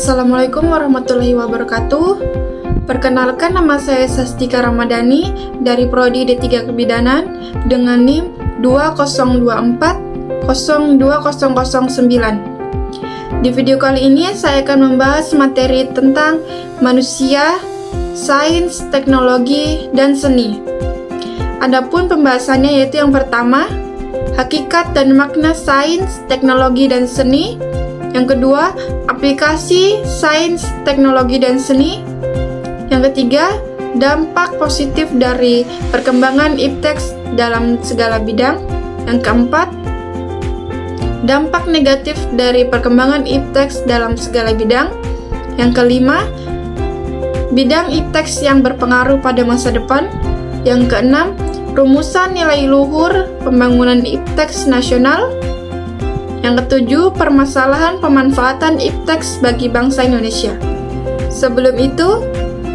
Assalamualaikum warahmatullahi wabarakatuh. Perkenalkan, nama saya Sastika Ramadhani dari Prodi D3 Kebidanan dengan NIM 2024-02009. Di video kali ini saya akan membahas materi tentang manusia, sains, teknologi, dan seni. Adapun pembahasannya yaitu yang pertama, hakikat dan makna sains, teknologi, dan seni. Yang kedua, aplikasi sains, teknologi, dan seni. Yang ketiga, dampak positif dari perkembangan ipteks dalam segala bidang. Yang keempat, dampak negatif dari perkembangan ipteks dalam segala bidang. Yang kelima, bidang ipteks yang berpengaruh pada masa depan. Yang keenam, rumusan nilai luhur pembangunan ipteks nasional. Yang ketujuh, permasalahan pemanfaatan ipteks bagi bangsa Indonesia. Sebelum itu,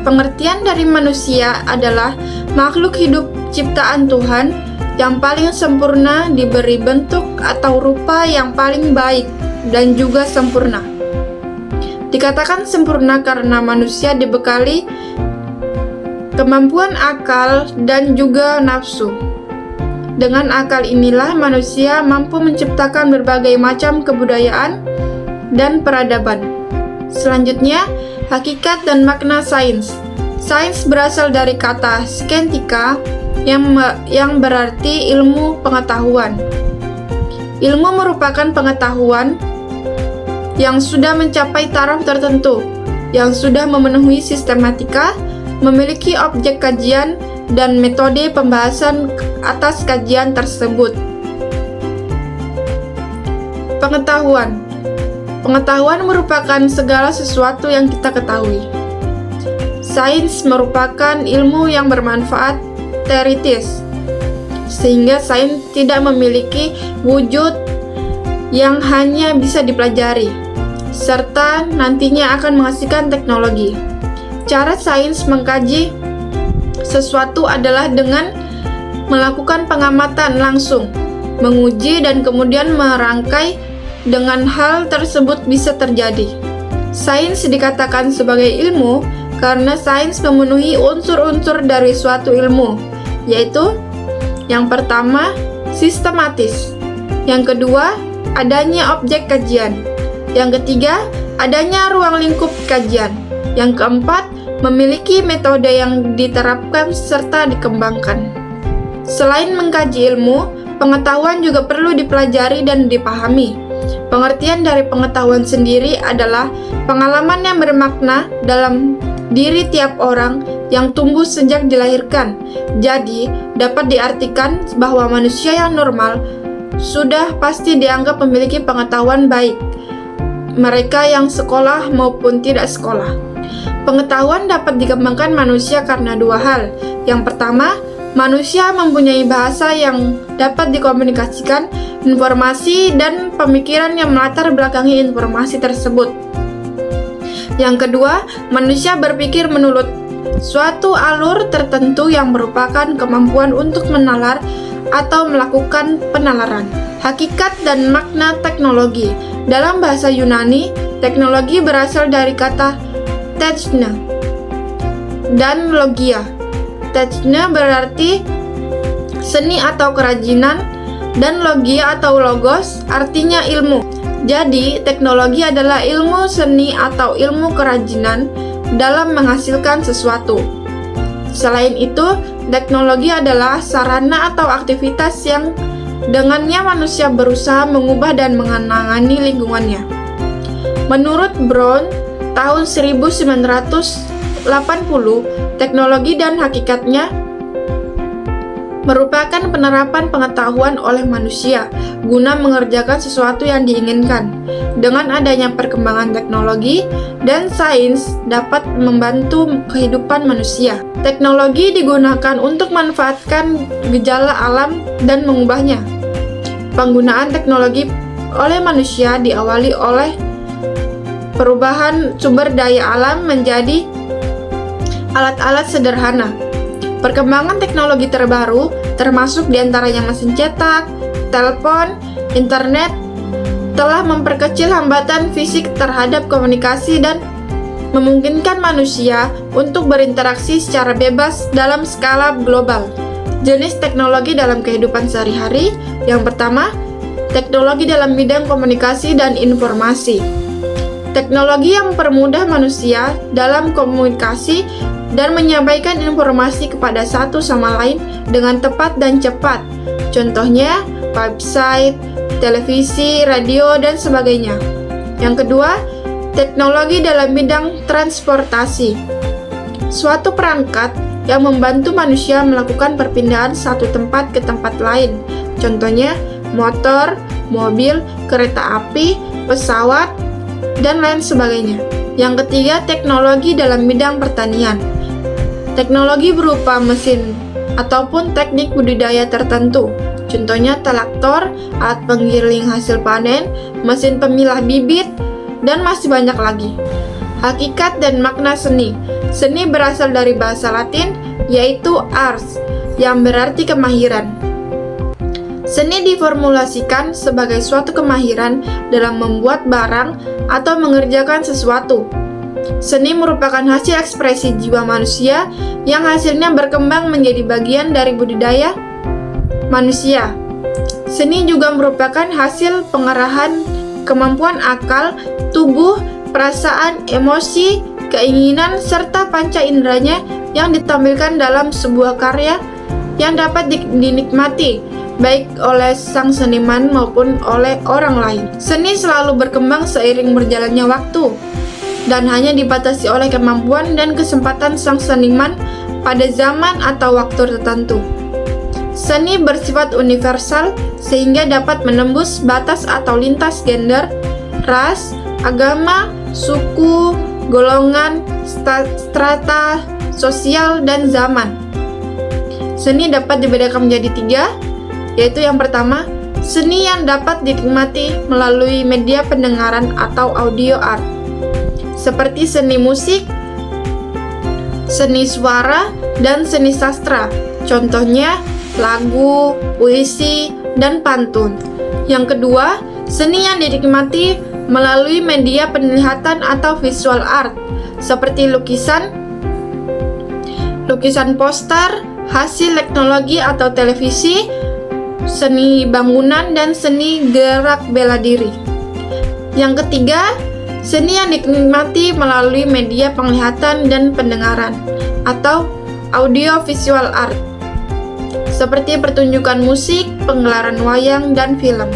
pengertian dari manusia adalah makhluk hidup ciptaan Tuhan yang paling sempurna, diberi bentuk atau rupa yang paling baik dan juga sempurna. Dikatakan sempurna karena manusia dibekali kemampuan akal dan juga nafsu. Dengan akal inilah manusia mampu menciptakan berbagai macam kebudayaan dan peradaban. Selanjutnya, hakikat dan makna sains. Sains berasal dari kata scientia yang berarti ilmu pengetahuan. Ilmu merupakan pengetahuan yang sudah mencapai taraf tertentu, yang sudah memenuhi sistematika, memiliki objek kajian, dan metode pembahasan atas kajian tersebut. Pengetahuan. Pengetahuan merupakan segala sesuatu yang kita ketahui. Sains merupakan ilmu yang bermanfaat teoritis, sehingga sains tidak memiliki wujud yang hanya bisa dipelajari, serta nantinya akan menghasilkan teknologi. Cara sains mengkaji sesuatu adalah dengan melakukan pengamatan langsung, menguji, dan kemudian merangkai dengan hal tersebut bisa terjadi. Sains dikatakan sebagai ilmu karena sains memenuhi unsur-unsur dari suatu ilmu, yaitu yang pertama, sistematis. Yang kedua, adanya objek kajian. Yang ketiga, adanya ruang lingkup kajian. Yang keempat, memiliki metode yang diterapkan serta dikembangkan. Selain mengkaji ilmu, pengetahuan juga perlu dipelajari dan dipahami. Pengertian dari pengetahuan sendiri adalah pengalaman yang bermakna dalam diri tiap orang yang tumbuh sejak dilahirkan. Jadi, dapat diartikan bahwa manusia yang normal sudah pasti dianggap memiliki pengetahuan baik, mereka yang sekolah maupun tidak sekolah. Pengetahuan dapat dikembangkan manusia karena dua hal. Yang pertama, manusia mempunyai bahasa yang dapat dikomunikasikan informasi dan pemikiran yang melatar belakangi informasi tersebut. Yang kedua, manusia berpikir menurut suatu alur tertentu yang merupakan kemampuan untuk menalar atau melakukan penalaran. Hakikat dan makna teknologi. Dalam bahasa Yunani, teknologi berasal dari kata techne dan logia. Techne berarti seni atau kerajinan, dan logia atau logos artinya ilmu. Jadi, teknologi adalah ilmu seni atau ilmu kerajinan dalam menghasilkan sesuatu. Selain itu, teknologi adalah sarana atau aktivitas yang dengannya manusia berusaha mengubah dan menangani lingkungannya. Menurut Brown, tahun 1980, teknologi dan hakikatnya merupakan penerapan pengetahuan oleh manusia guna mengerjakan sesuatu yang diinginkan. Dengan adanya perkembangan teknologi dan sains dapat membantu kehidupan manusia. Teknologi digunakan untuk memanfaatkan gejala alam dan mengubahnya. Penggunaan teknologi oleh manusia diawali oleh perubahan sumber daya alam menjadi alat-alat sederhana. Perkembangan teknologi terbaru termasuk diantaranya mesin cetak, telepon, internet, telah memperkecil hambatan fisik terhadap komunikasi dan memungkinkan manusia untuk berinteraksi secara bebas dalam skala global. Jenis teknologi dalam kehidupan sehari-hari. Yang pertama, teknologi dalam bidang komunikasi dan informasi. Teknologi yang mempermudah manusia dalam komunikasi dan menyampaikan informasi kepada satu sama lain dengan tepat dan cepat. Contohnya, website, televisi, radio, dan sebagainya. Yang kedua, teknologi dalam bidang transportasi. Suatu perangkat yang membantu manusia melakukan perpindahan satu tempat ke tempat lain. Contohnya, motor, mobil, kereta api, pesawat, dan lain sebagainya. Yang ketiga, teknologi dalam bidang pertanian. Teknologi berupa mesin ataupun teknik budidaya tertentu. Contohnya traktor, alat penggiling hasil panen, mesin pemilah bibit, dan masih banyak lagi. Hakikat dan makna seni. Seni berasal dari bahasa Latin, yaitu ars, yang berarti kemahiran. Seni diformulasikan sebagai suatu kemahiran dalam membuat barang atau mengerjakan sesuatu. Seni merupakan hasil ekspresi jiwa manusia yang hasilnya berkembang menjadi bagian dari budidaya manusia. Seni juga merupakan hasil pengerahan kemampuan akal, tubuh, perasaan, emosi, keinginan, serta panca inderanya yang ditampilkan dalam sebuah karya yang dapat dinikmati baik oleh sang seniman maupun oleh orang lain. Seni selalu berkembang seiring berjalannya waktu dan hanya dibatasi oleh kemampuan dan kesempatan sang seniman pada zaman atau waktu tertentu. Seni bersifat universal sehingga dapat menembus batas atau lintas gender, ras, agama, suku, golongan, strata sosial, dan zaman. Seni dapat dibedakan menjadi tiga, yaitu yang pertama, seni yang dapat dinikmati melalui media pendengaran atau audio art, seperti seni musik, seni suara, dan seni sastra. Contohnya, lagu, puisi, dan pantun. Yang kedua, seni yang dinikmati melalui media penglihatan atau visual art, seperti lukisan poster, hasil teknologi atau televisi, seni bangunan, dan seni gerak bela diri. Yang ketiga, seni yang dinikmati melalui media penglihatan dan pendengaran, atau audio visual art, seperti pertunjukan musik, penggelaran wayang, dan film.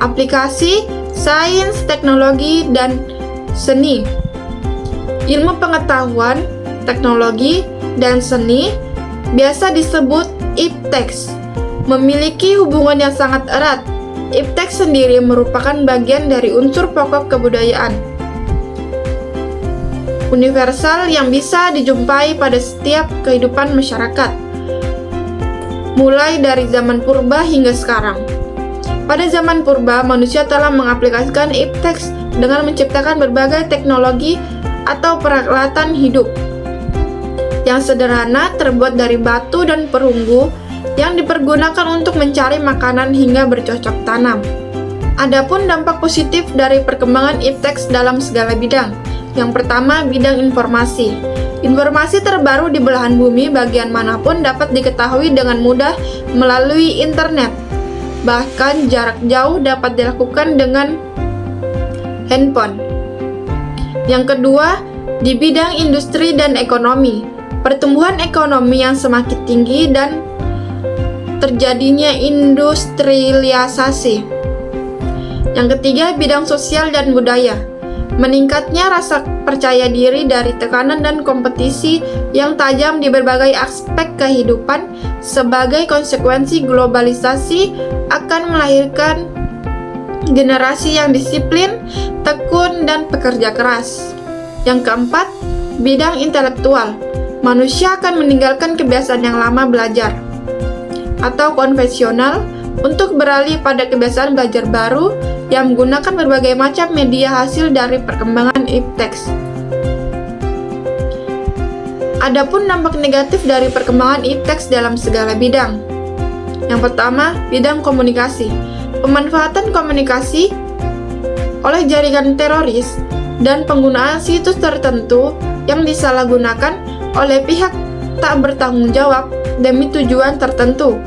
Aplikasi, sains, teknologi, dan seni. Ilmu pengetahuan, teknologi, dan seni biasa disebut ipteks, memiliki hubungan yang sangat erat. Ipteks sendiri merupakan bagian dari unsur pokok kebudayaan universal yang bisa dijumpai pada setiap kehidupan masyarakat, mulai dari zaman purba hingga sekarang. Pada zaman purba, manusia telah mengaplikasikan ipteks dengan menciptakan berbagai teknologi atau peralatan hidup yang sederhana terbuat dari batu dan perunggu yang dipergunakan untuk mencari makanan hingga bercocok tanam. Adapun dampak positif dari perkembangan ipteks dalam segala bidang. Yang pertama, bidang informasi. Informasi terbaru di belahan bumi bagian manapun dapat diketahui dengan mudah melalui internet. Bahkan jarak jauh dapat dilakukan dengan handphone. Yang kedua, di bidang industri dan ekonomi. Pertumbuhan ekonomi yang semakin tinggi dan terjadinya industrialisasi. Yang ketiga, bidang sosial dan budaya. Meningkatnya rasa percaya diri dari tekanan dan kompetisi yang tajam di berbagai aspek kehidupan sebagai konsekuensi globalisasi akan melahirkan generasi yang disiplin, tekun, dan pekerja keras. Yang keempat, bidang intelektual. Manusia akan meninggalkan kebiasaan yang lama belajar atau konvensional untuk beralih pada kebiasaan belajar baru yang menggunakan berbagai macam media hasil dari perkembangan ipteks. Adapun dampak negatif dari perkembangan ipteks dalam segala bidang. Yang pertama, bidang komunikasi. Pemanfaatan komunikasi oleh jaringan teroris dan penggunaan situs tertentu yang disalahgunakan oleh pihak tak bertanggung jawab demi tujuan tertentu.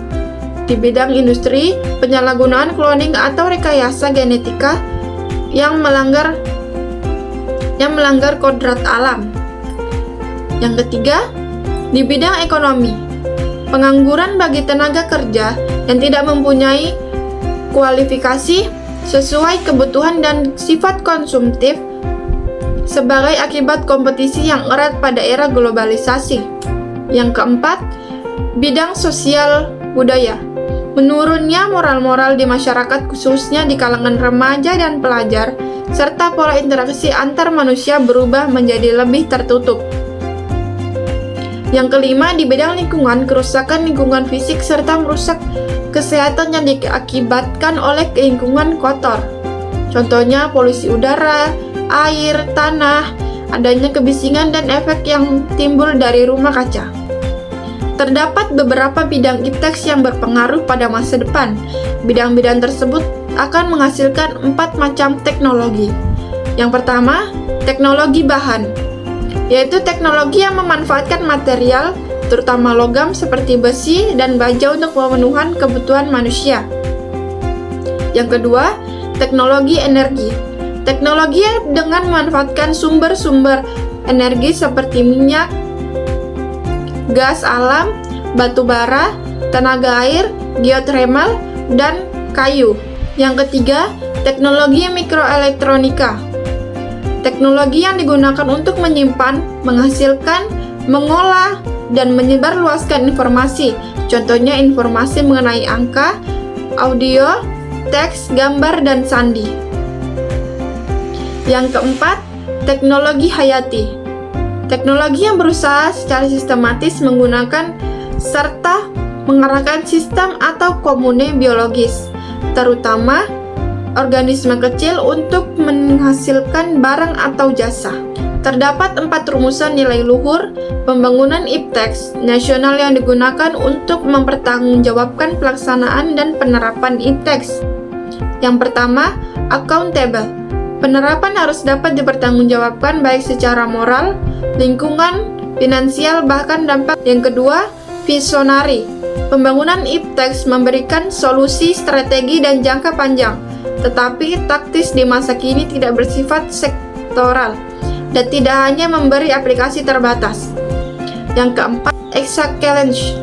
Di bidang industri, penyalahgunaan cloning atau rekayasa genetika yang melanggar kodrat alam. Yang ketiga, di bidang ekonomi, pengangguran bagi tenaga kerja yang tidak mempunyai kualifikasi sesuai kebutuhan dan sifat konsumtif sebagai akibat kompetisi yang erat pada era globalisasi. Yang keempat, bidang sosial budaya. Menurunnya moral-moral di masyarakat khususnya di kalangan remaja dan pelajar, serta pola interaksi antar manusia berubah menjadi lebih tertutup. Yang kelima, di bidang lingkungan, kerusakan lingkungan fisik serta merusak kesehatan yang diakibatkan oleh lingkungan kotor. Contohnya polusi udara, air, tanah, adanya kebisingan dan efek yang timbul dari rumah kaca. Terdapat beberapa bidang ipteks yang berpengaruh pada masa depan. Bidang-bidang tersebut akan menghasilkan 4 macam teknologi. Yang pertama, teknologi bahan, yaitu teknologi yang memanfaatkan material, terutama logam seperti besi dan baja untuk pemenuhan kebutuhan manusia. Yang kedua, teknologi energi. Teknologi dengan memanfaatkan sumber-sumber energi seperti minyak, gas alam, batu bara, tenaga air, geothermal, dan kayu. Yang ketiga, teknologi mikroelektronika. Teknologi yang digunakan untuk menyimpan, menghasilkan, mengolah, dan menyebarluaskan informasi. Contohnya informasi mengenai angka, audio, teks, gambar, dan sandi. Yang keempat, teknologi hayati. Teknologi yang berusaha secara sistematis menggunakan serta mengarahkan sistem atau komune biologis, terutama organisme kecil untuk menghasilkan barang atau jasa. Terdapat 4 rumusan nilai luhur pembangunan ipteks nasional yang digunakan untuk mempertanggungjawabkan pelaksanaan dan penerapan ipteks. Yang pertama, accountable. Penerapan harus dapat dipertanggungjawabkan baik secara moral, lingkungan, finansial, bahkan dampak. Yang kedua, visionary. Pembangunan ipteks memberikan solusi, strategi, dan jangka panjang, tetapi taktis di masa kini tidak bersifat sektoral dan tidak hanya memberi aplikasi terbatas. Yang keempat, excellence.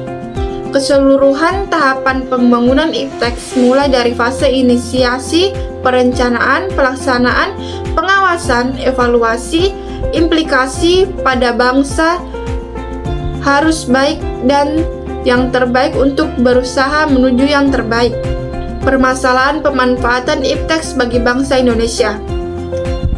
Keseluruhan tahapan pembangunan ipteks mulai dari fase inisiasi, perencanaan, pelaksanaan, pengawasan, evaluasi, implikasi pada bangsa harus baik dan yang terbaik untuk berusaha menuju yang terbaik. Permasalahan pemanfaatan ipteks bagi bangsa Indonesia.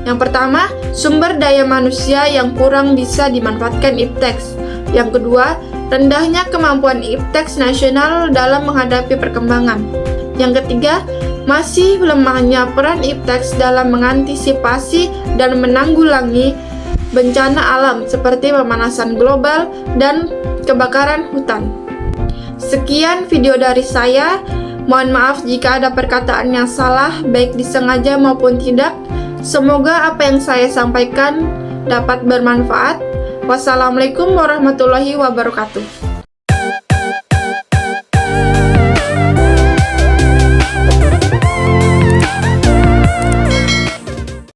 Yang pertama, sumber daya manusia yang kurang bisa dimanfaatkan ipteks. Yang kedua, rendahnya kemampuan ipteks nasional dalam menghadapi perkembangan. Yang ketiga, masih lemahnya peran ipteks dalam mengantisipasi dan menanggulangi bencana alam seperti pemanasan global dan kebakaran hutan. Sekian video dari saya. Mohon maaf jika ada perkataan yang salah, baik disengaja maupun tidak. Semoga apa yang saya sampaikan dapat bermanfaat. Wassalamualaikum warahmatullahi wabarakatuh.